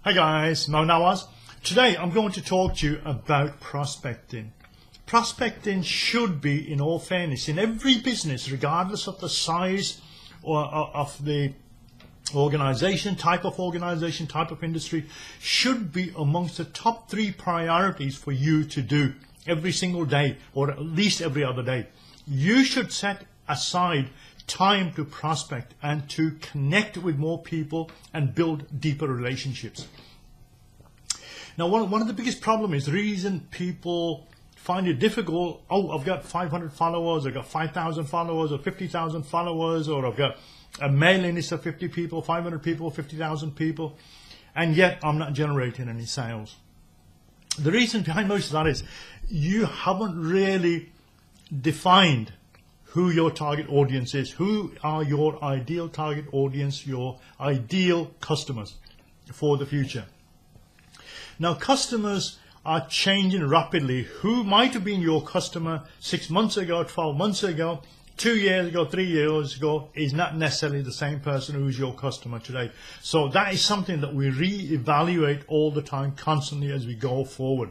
Hi guys, Nawaz. Today I'm going to talk to you about prospecting. Prospecting should be, in all fairness, in every business, regardless of the size or of the organization, type of industry, should be amongst the top 3 priorities for you to do every single day, or at least every other day. You should set aside time to prospect and to connect with more people and build deeper relationships. Now, one of the biggest problems is the reason people find it difficult. Oh, I've got 500 followers, I've got 5,000 followers, or 50,000 followers, or I've got a mailing list of 50 people, 500 people, 50,000 people, and yet I'm not generating any sales. The reason behind most of that is you haven't really defined who your target audience is. Who are your ideal target audience, your ideal customers for the future? Now, customers are changing rapidly. Who might have been your customer 6 months ago, 12 months ago, 2 years ago, 3 years ago is not necessarily the same person who's your customer today. So that is something that we re-evaluate all the time, constantly, as we go forward.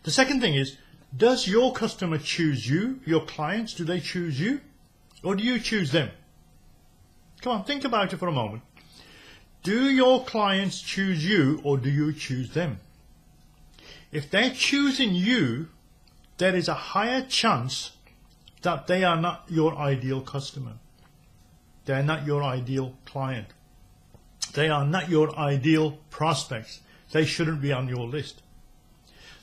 The second thing is, does your customer choose you? Your clients, do they choose you? Or do you choose them? Come on, think about it for a moment. Do your clients choose you, or do you choose them? If they're choosing you, there is a higher chance that they are not your ideal customer. They're not your ideal client. They are not your ideal prospects. They shouldn't be on your list.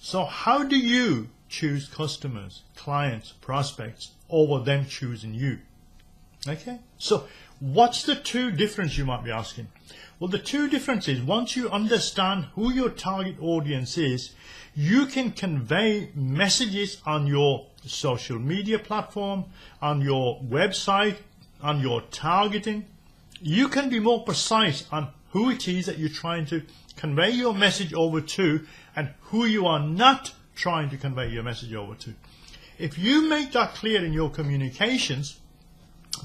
So how do you choose customers, clients, prospects over them choosing you? Okay, so what's the 2 difference, you might be asking? Well, the 2 differences, once you understand who your target audience is, you can convey messages on your social media platform, on your website, on your targeting. You can be more precise on who it is that you're trying to convey your message over to, and who you are not trying to convey your message over to. If you make that clear in your communications,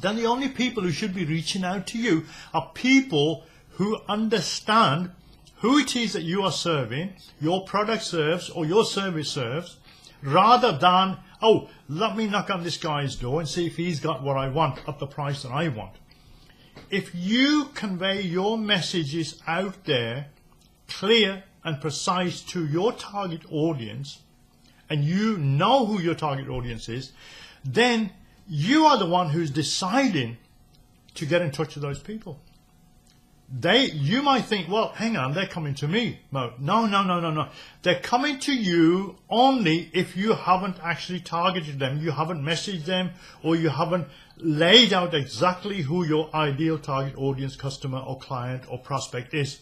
then the only people who should be reaching out to you are people who understand who it is that you are serving, your product serves, or your service serves, rather than, oh, let me knock on this guy's door and see if he's got what I want at the price that I want. If you convey your messages out there, clear and precise to your target audience, and you know who your target audience is, then you are the one who's deciding to get in touch with those people. You might think, well, hang on, they're coming to me. No. They're coming to you only if you haven't actually targeted them, you haven't messaged them, or you haven't laid out exactly who your ideal target audience, customer or client or prospect is.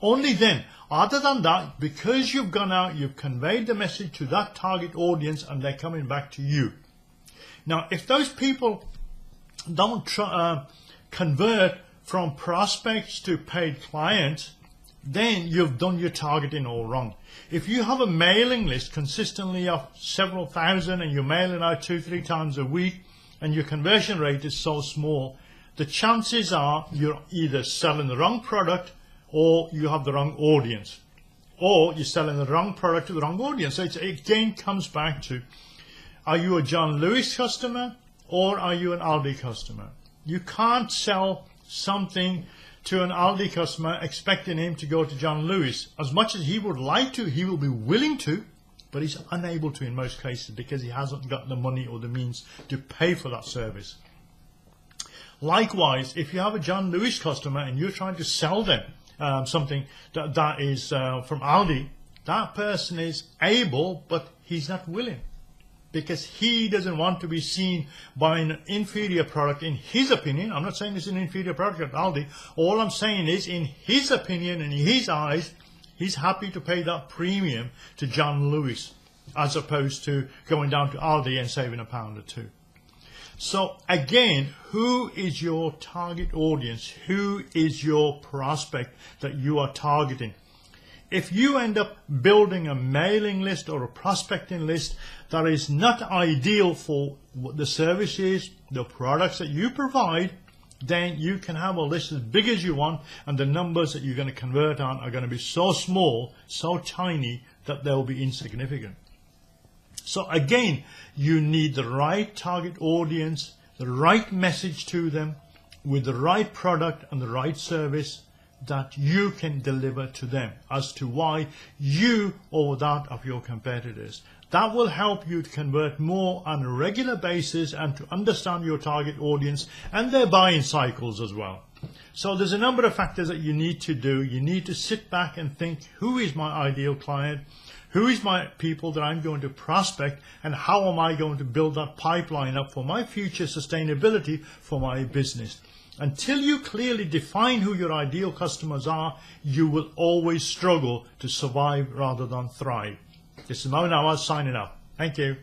Only then. Other than that, because you've gone out, you've conveyed the message to that target audience, and they're coming back to you. Now, if those people don't convert from prospects to paid clients, then you've done your targeting all wrong. If you have a mailing list consistently of several thousand, and you're mailing out 2-3 times a week, and your conversion rate is so small, the chances are you're either selling the wrong product, or you have the wrong audience, or you're selling the wrong product to the wrong audience. So it again comes back to, are you a John Lewis customer, or are you an Aldi customer? You can't sell something to an Aldi customer expecting him to go to John Lewis. As much as he would like to, he will be willing to, but he's unable to in most cases, because he hasn't got the money or the means to pay for that service. Likewise, if you have a John Lewis customer and you're trying to sell them something that is from Aldi, that person is able, but he's not willing, because he doesn't want to be seen buying an inferior product in his opinion. I'm not saying it's an inferior product at Aldi. All I'm saying is, in his opinion and in his eyes, he's happy to pay that premium to John Lewis, as opposed to going down to Aldi and saving £1 or 2. So again, who is your target audience? Who is your prospect that you are targeting? If you end up building a mailing list or a prospecting list that is not ideal for the services, the products that you provide, then you can have a list as big as you want, and the numbers that you're going to convert on are going to be so small, so tiny, that they'll be insignificant. So again, you need the right target audience, the right message to them, with the right product and the right service that you can deliver to them as to why you over that of your competitors. That will help you to convert more on a regular basis and to understand your target audience and their buying cycles as well. So there's a number of factors that you need to do. You need to sit back and think, who is my ideal client? Who is my people that I'm going to prospect, and how am I going to build that pipeline up for my future sustainability for my business? Until you clearly define who your ideal customers are, you will always struggle to survive rather than thrive. This is Nawaz signing up. Thank you.